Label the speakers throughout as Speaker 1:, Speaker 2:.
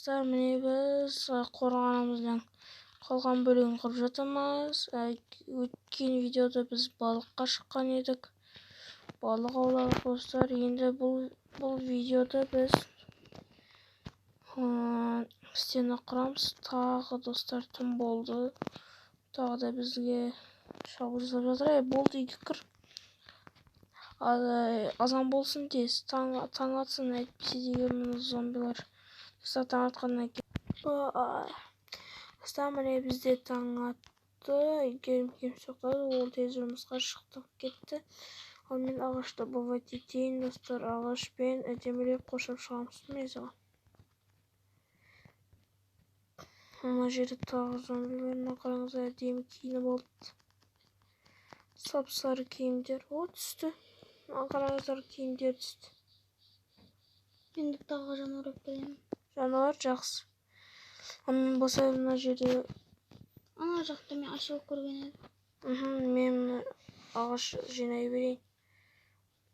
Speaker 1: достар, міне біз қорғанымыздың қалған бөлігін құрып жатырмыз. Өткен видеода біз балыққа шыққан едік. Балық ауладық достар. Енді бұл видеода біз стена құрамыз. Тағы достар тым болды. Тағы да бізге шабуыл жасап жатыр. Болды, үйге кір. Азан болсын тез. Таң атсын, әйтпесе деген зомбилар. Достар таң атқаннан кейін. Достар, міне бізде таң атты. Үйгерім соқтады. Ол тез жұмысқа шықты кетті. Ал мен ағашты бовать етейін достар. Ағашпен әдемілеп қоршап шығамыз. Міне соған. Мына жерде тағы зомбилеріне қараңыз, әдемі киініп алды. Сап-сары киімдер. О, түсті. Қараңыздар, киімдер түсті.
Speaker 2: Енді тағы жануар өпірейін.
Speaker 1: Жануар жақсы. Мен болса мына жерде...
Speaker 2: Ана жақта мен ашылып көрген едім.
Speaker 1: Мен ағаш жинай берейін.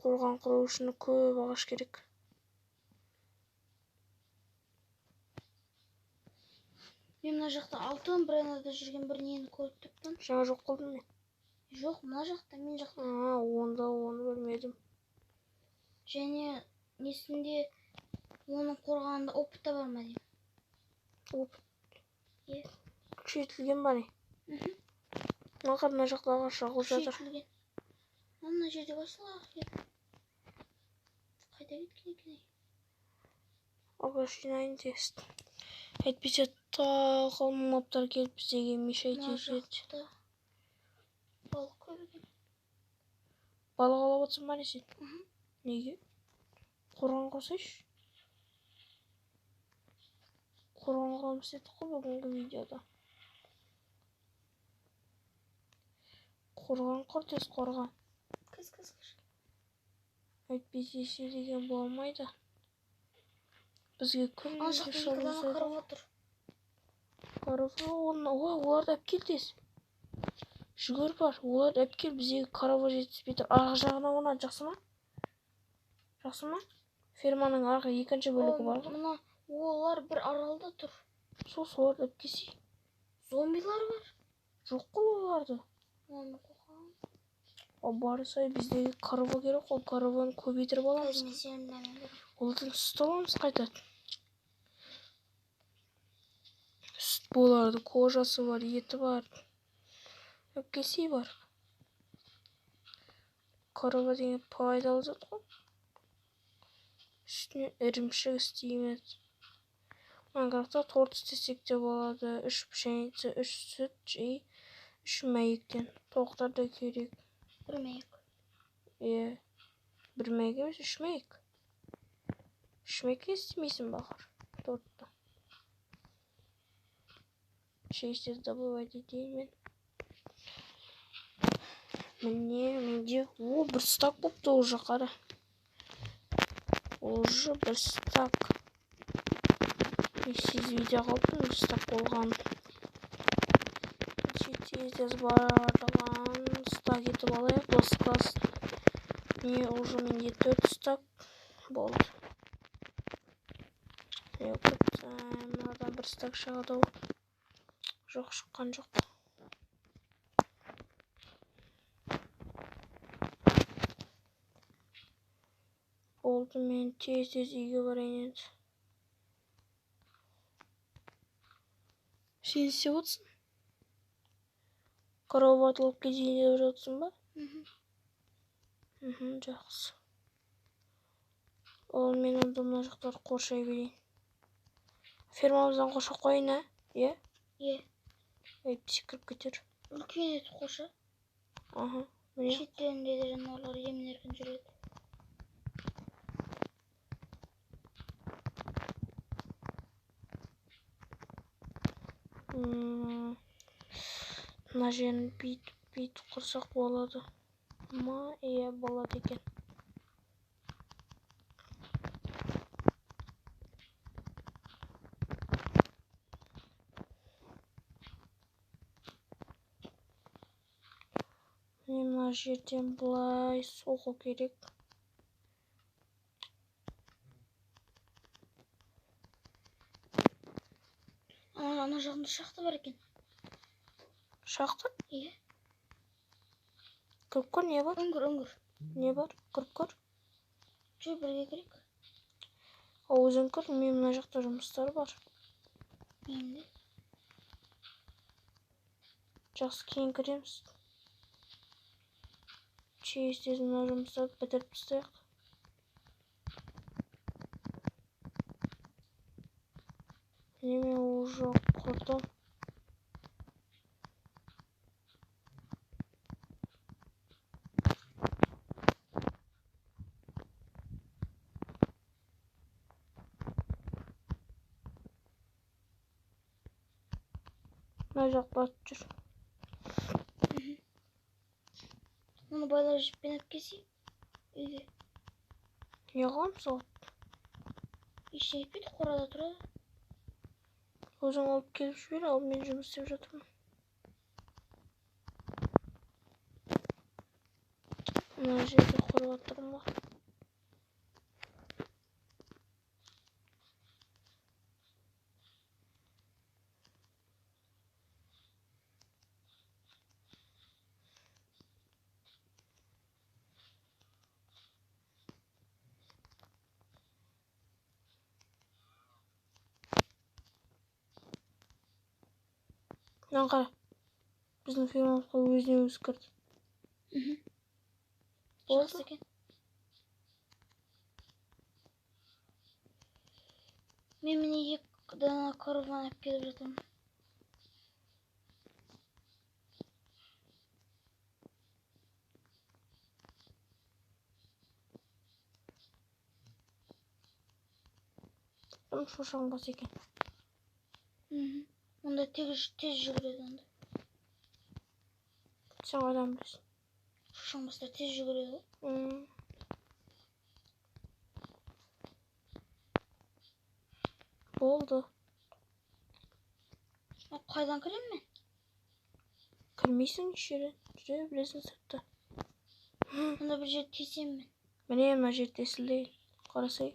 Speaker 1: Қорған құру үшін көп ағаш керек.
Speaker 2: Мен мына жақта алтын бренада жүрген бір нені көріп тұрмын.
Speaker 1: Жаңа жоқ қылдым мен.
Speaker 2: Жоқ, мына жақта, мен жақта.
Speaker 1: Оны білмедім.
Speaker 2: Және несінде оның қорғанында опыт та бар ма деймін.
Speaker 1: Опыт? Күшейтілген ба не? Мына жақта ағаш жағылып жатыр.
Speaker 2: Күшейтілген. Мына жерде басылақ еді. Қайда кеткен екен?
Speaker 1: Ағаш жинайын тест. Әйтпесе тағы моптар келіп бізге мешай тезеді.
Speaker 2: Балық көп екен.
Speaker 1: Балық алып отырсың ба не сен? Неге? Қорған құрсайшы. Қорған құрамыз дедік қой бүгінгі видеода. Қорған құр, тез қорған.
Speaker 2: Кір.
Speaker 1: Әйтпесе деген болмайды. Бізге күн
Speaker 2: қарып отыр.
Speaker 1: Оларды әпкел тез. Жүгір бар. Оларды әпкел, бізге қарауға жетіспейді. Арғы жағына онан, жақсы ма? Жақсы ма? Ферманың арғы екінші бөлігі бар.
Speaker 2: Мына олар бір аралда тұр.
Speaker 1: Соларды әпкесі.
Speaker 2: Зомбилар бар.
Speaker 1: Жоқ қол оларды. Барысай біздегі қарауға керек қол. Қарауаны көбейтіріп аламыз. Олардан сүт аламыз қайтады. Сүт болады, кожасы бар, еті бар. Әпкесі бар. Қарауға деген пайдалы зат қой. Үстіне ірімшік істейміз. Майнкрафтта торт істесек те болады. 3 пшеница, 3 сүт, 3 мәйектен. Тоқтар да керек.
Speaker 2: 1 мәйек.
Speaker 1: 1 мәйек емес, 3 мәйек. 3 мәйек істемейсің бағар тортты. Шейсіз добывать етейін мен. Менде. Бір стак болыпты уже қара. Уже бір стак. Сіз видео қалыппын бір стак болған. Тез барлығын стак етіп алайық. Достықас. Уже менде 4 стак болды. Мынадан бір стак шығады ол. Жоқ, шыққан жоқ. Болды, мен тез үйге барайын енді. Сен істеп отырсың? Қарау батылып кетейін деп жатырсың ба? Жақсы. Ол мен онда мына жақтарды қоршай берейін. Фермамыздан қоршап қойын, ә? Е? Әйтпесе кіріп кетер.
Speaker 2: Үлкен еді қорша. Шеттерінде де жануарлар емін-еркін жүреді.
Speaker 1: Мына жерін бүйтіп құрсақ болады ма? Болады екен. Мына жерден бұлай соғу керек.
Speaker 2: ана жағында шахта бар екен.
Speaker 1: Шахта?
Speaker 2: Иә.
Speaker 1: Кіріп көр, не бар?
Speaker 2: Үңгір.
Speaker 1: Не бар? Кіріп көр.
Speaker 2: Жүр, бірге кірейік.
Speaker 1: Өзің кір, мен мына жақта жұмыстар бар.
Speaker 2: Енді.
Speaker 1: Жақсы, кейін кіреміз. Тез мына жұмыстарды бітіріп тастайық. Мен уже құрдым. Мына жақ батып жүр.
Speaker 2: Оны байлар жіппен алып келсей, үйге.
Speaker 1: Не қыламын соған?
Speaker 2: Ештеңе етпейді, қорада тұрады.
Speaker 1: Өзің алып келіп жібер, ал мен жұмыс істеп жатырмын. Мына жерде қорып отырмын ба? Мынаны қара. Біздің фермамызға өзіне өзі кірді.
Speaker 2: Жақсы екен. Мен міне 2 дана корованы алып келіп жатырмын.
Speaker 1: Шошаңбас екен.
Speaker 2: Онда тез жүгіреді онда.
Speaker 1: Сен қайдан білесің?
Speaker 2: Шошаңбастар тез жүгіреді.
Speaker 1: Болды.
Speaker 2: Қайдан кірем мен?
Speaker 1: Кірмейсің ешере. Жүре білесің сыртта.
Speaker 2: Онда бір жер тесем мен.
Speaker 1: Міне мына жер тесілді. Қарасай.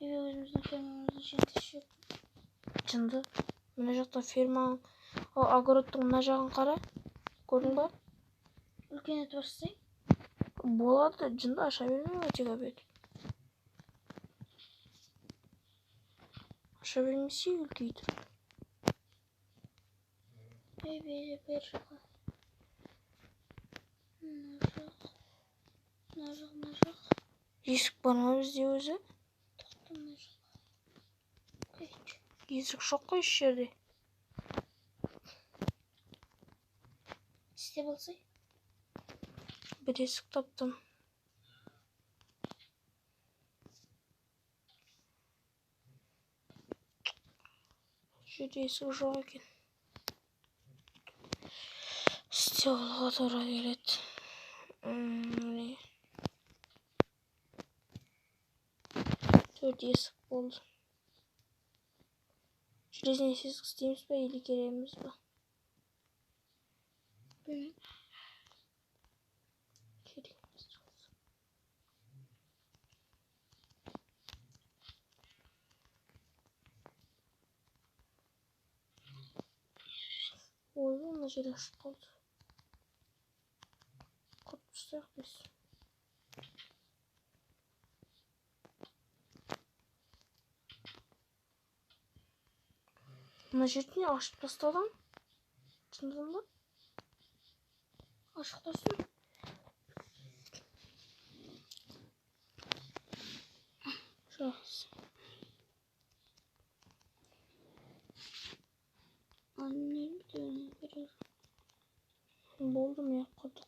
Speaker 2: Өзіміздің фермамыздың жерін тесіп.
Speaker 1: Жынды. Мына жақта фермаң. Огородтың мына жағын қара. Көрдің ба?
Speaker 2: Үлкен етіп ашсай?
Speaker 1: Болады. Жынды аша бермей өтек обед. Аша бермесе үлкей тұр.
Speaker 2: Бер жаққа. Мына жақ.
Speaker 1: Есік бар ма бізде өзі?
Speaker 2: Тоқта мына жаққа.
Speaker 1: Есік жоқ қой еш жерде.
Speaker 2: Істе болсай?
Speaker 1: Bir есік таптым. Жерде есік жоқ екен. Істе болуға тура келеді. Төрт есік болды. Железный есік істейміз ба, или кереміз ба?
Speaker 2: Білмеймін.
Speaker 1: Ой, мына жер ашық қалды. Құрып тастайық біз. Мына жерді не ашып тастадың? Шындығын ба?
Speaker 2: Ашық тұрсын.
Speaker 1: Жақсы.
Speaker 2: Аннен бітеуіне берер.
Speaker 1: Болды, мен құрдық.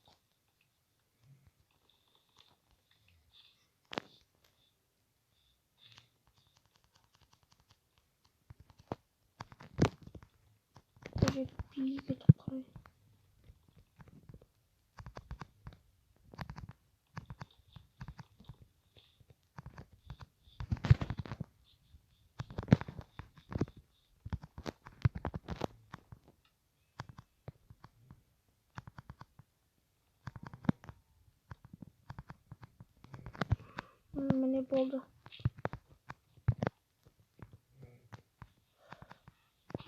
Speaker 1: Бұл жер биік етіп қарай. Міне болды.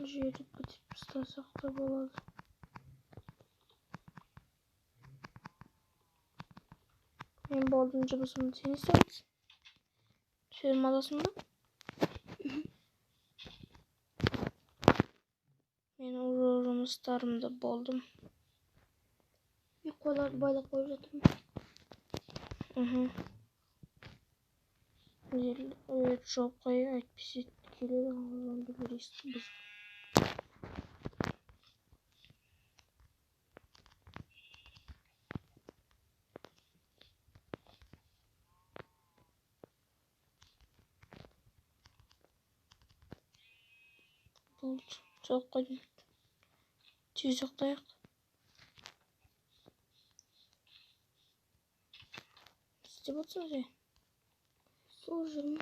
Speaker 1: жерді бітіп тастасақ та болады. Мен болдым жұмысымды, сен істейсің? Фермадасың ба? Мен уже жұмыстарымды болдым.
Speaker 2: Мен қойларды байлап қойып жатырмын.
Speaker 1: Жоқ қой, әйтпесе келеді, зомбилер естіп біз. Болды, жоқ қойдым. Тез ұйықтайық. Не істеп отырсың сен?
Speaker 2: Сол жүрмін.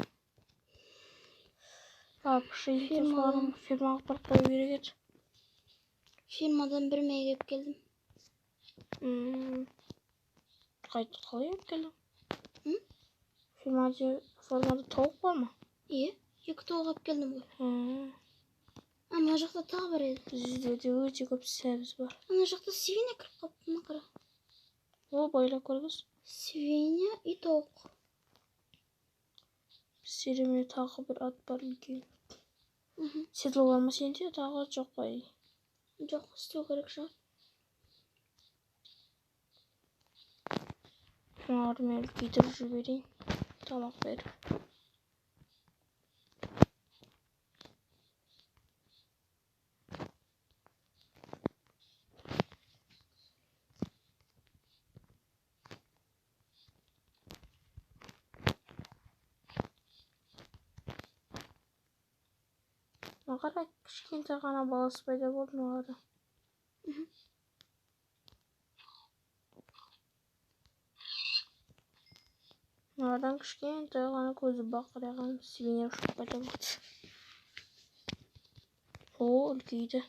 Speaker 1: Фермаға апарып қою керек еді.
Speaker 2: Фермадан бір май келіп келдім.
Speaker 1: Қалай келіп келдің?
Speaker 2: Фермада
Speaker 1: тауық бар ма?
Speaker 2: Иә, 2 тауық алып келдім ғой. Ана жақта тағы бар еді.
Speaker 1: Бізде де өте көп сәбіз бар.
Speaker 2: Ана жақта свинья кіріп қалыпты, мына қара.
Speaker 1: О, байлап көргіз.
Speaker 2: Свинья и тауық.
Speaker 1: Бізде міне тағы бір ат бар үлкен. Седло бар ма сенде? Тағы жоқ қой.
Speaker 2: Жоқ, істеу керек шығар.
Speaker 1: Мен күйдіріп жіберейін. Тамақ беріп. Қара, кішкентай ғана баласы пайда болды маған. Маған кішкентай ғана көзі бақырайған свинья ұшып пайда болды. О, үлкейді.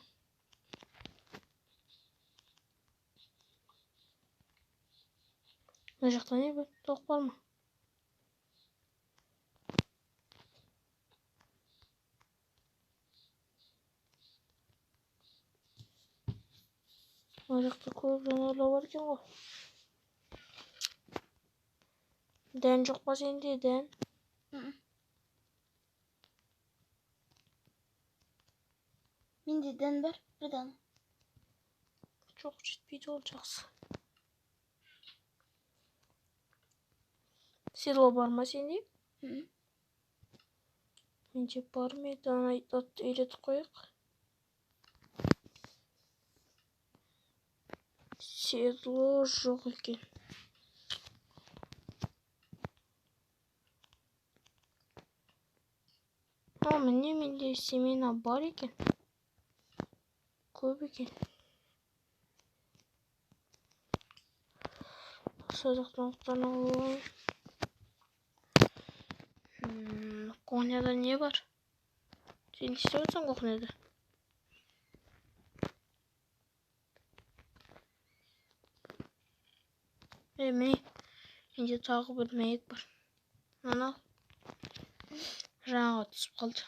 Speaker 1: Мына жақта не бар? Тауық бар ма? Мына жақта көп жануарлар бар екен ғой. Дән жоқ па сенде, дән?
Speaker 2: Менде дән бар, бір дана.
Speaker 1: Жоқ, жетпейді, ол жақсы. Седло бар ма сенде? Менде бар ма еді, ана атты үйретіп қояйық. Седло жоқ екен. Міне менде семена бар екен. Көп екен. Садақтан оқтан алайын. Кухняда не бар? Сен істеп отырсың кухняда? Міне, менде тағы бір мәйек бар. Ана жаңаға түсіп қалды.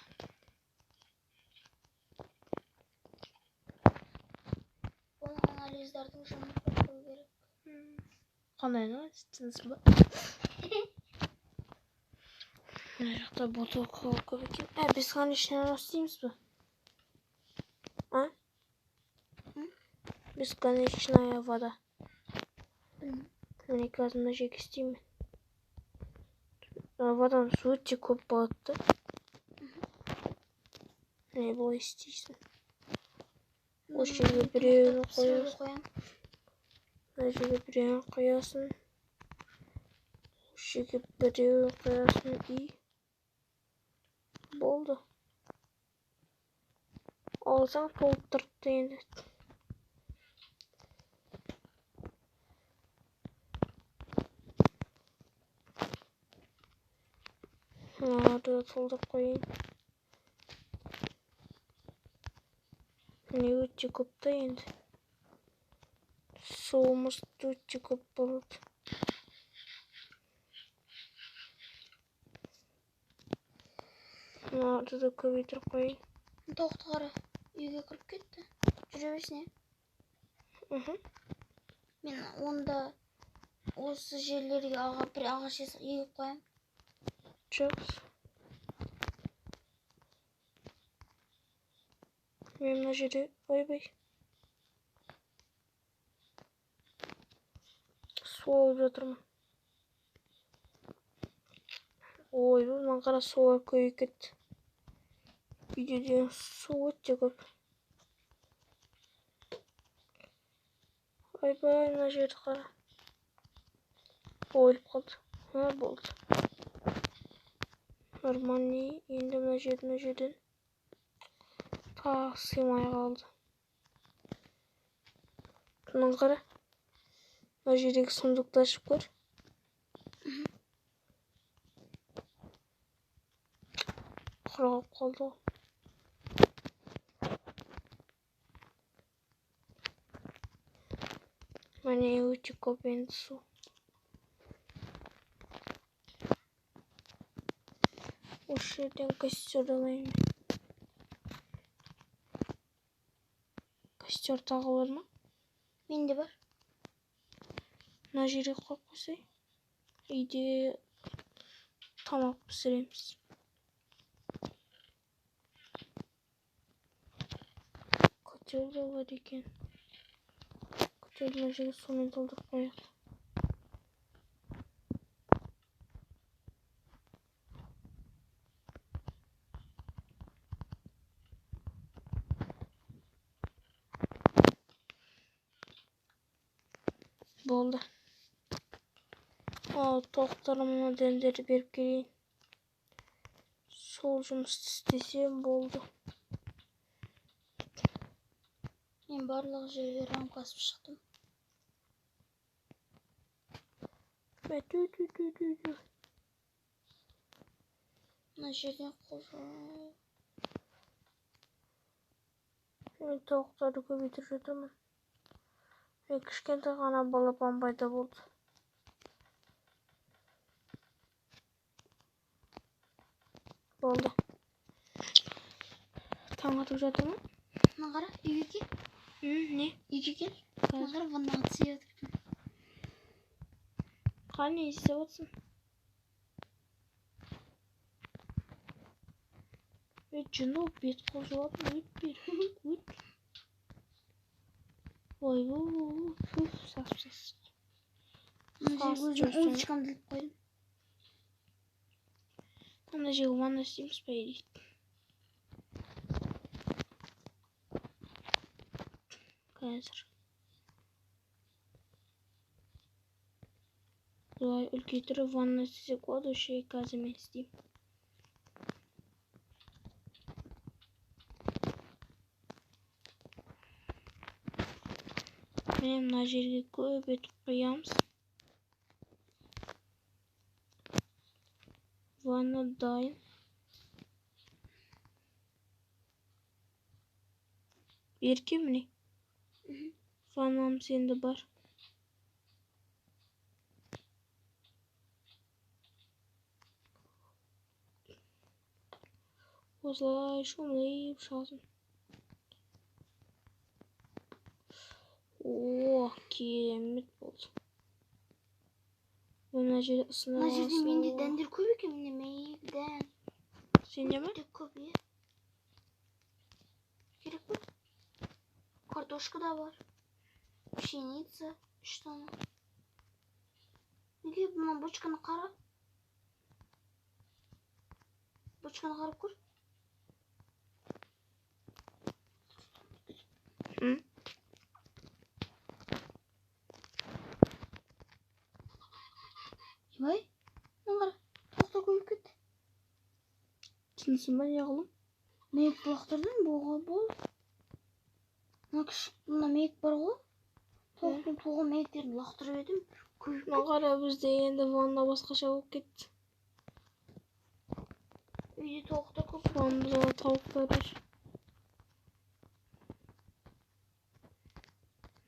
Speaker 2: Оны анализдардың жаңа қою керек.
Speaker 1: Қандай анализ? Тынысың ба? Мына жақта бутылка көп екен. Біз конечная істейміз бе? Бесконечная вода. Мен қазір мына жерге істеймін. Водан су өте көп болады. Не былай істейсің? Осы жерге біреуін қоясың. Мына жерге біреуін қоясың. Осы жерге біреуін қоясың и болды. Алсаң толып тұрыпты енді. Мынады толтырып қояйын. Не өте көп та енді. Суымыз өте көп болады. Мынады да көбейтіріп қояйын.
Speaker 2: Тоқты қара. үйге кіріп кетті. Жүре берсін.
Speaker 1: Мхм.
Speaker 2: Мен онда осы жерлерге бір ағаш егіп қоямын.
Speaker 1: Жақсы. Мен мына жерде ойбай. Су алып жатырмын. Ойбай, маған қара сулар көбейіп кетті. Үйде деген су өте көп. Ойбай, мына жерді қара. Ойылып қалды. Болды. Нормальный. Енді мына жерден тағы сыймай қалды. Мынаны қара. Мына жердегі сундукты ашып көр. Құрғап қалды ғой. Міне өте көп енді су. Осы жерден костер алайын. Костер тағы бар ма?
Speaker 2: Менде бар.
Speaker 1: Мына жерге қойып қойсай. Үйде тамақ пісіреміз. Котел де бар екен. Котелді мына жерге сумен толтырып қояйық. Болды. Тоқтарыма дәндерді беріп келейін. Сол жұмысты істесем болды.
Speaker 2: Мен барлық жерлерін басып шықтым. Мына жерден қожа.
Speaker 1: Мен тауықтарды көбейтіп жатырмын. Мен кішкентай ғана балапан пайда болды. Болды. Таң атып жатыр ма?
Speaker 2: Мына қара, үйге кел.
Speaker 1: Не?
Speaker 2: Үйге кел. Мына қара, ваннаға түсіп жатыр.
Speaker 1: Қане істеп отырсың? Жынып бет қол жуатын өт бер. Өт. Ой, сас.
Speaker 2: Мына жерге өзім удочкамды іліп қойдым.
Speaker 1: Мына жерге ванна істейміз ба дейді. Қазір. Бұлай үлкейтіріп ванна істесек болады, ше қазір мен істеймін. Мен мына жерге көп етіп қоямыз. Ванна дайын. Берке міне. Ваннамыз енді бар. Осылай шомылып шығасың. Керемет болды. Мына жерде ысынып
Speaker 2: Мына жерде менде дәндер көп екен, міне мейік дән.
Speaker 1: Сенде ме?
Speaker 2: Өте көп, е. Керек пе? Картошка да бар. Пшеница 3 дана. Неге мына бочканы қара? Бочканы қарап көр. Ебай, мына қара, тауықтар көбейіп кетті.
Speaker 1: Түсінсің ба неғылым?
Speaker 2: Мейік лақтырдың боға бол. Мына мейік бар ғой. Тауықтың туған мейіктерін лақтырып едім.
Speaker 1: Мына қара, бізде енді ванна басқаша болып кетті.
Speaker 2: Үйде тауықтар көп.
Speaker 1: Ваннада тауықтар бар.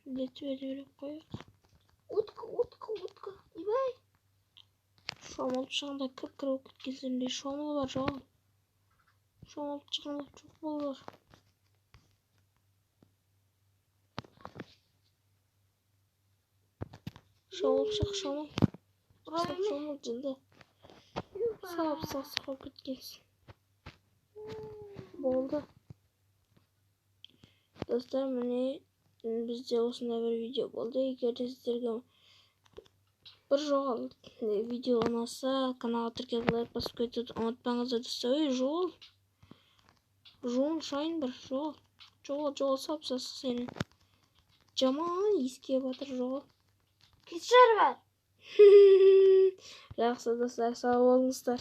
Speaker 1: Детіп қояйық.
Speaker 2: Утка. Ебай.
Speaker 1: Шомылып шығында кіп-кір болып кеткенсіңдей шомыл бар, жауым. Шомылып шығында жоқ болар. Шамай. Шамай жылды. Сап кеткенсің. Болды. Достар, міне бізде осындай бір видео болды. Егер де сіздерге бір жоғал видео ұнаса, каналға тіркеліп лайк басып кетуді ұмытпаңыздар достар. Ой, жуын шайын бір жоғал сап сенің. Жаман еске батыр жоғал.
Speaker 2: Кешір бар.
Speaker 1: Жақсы достар, сау болыңыздар.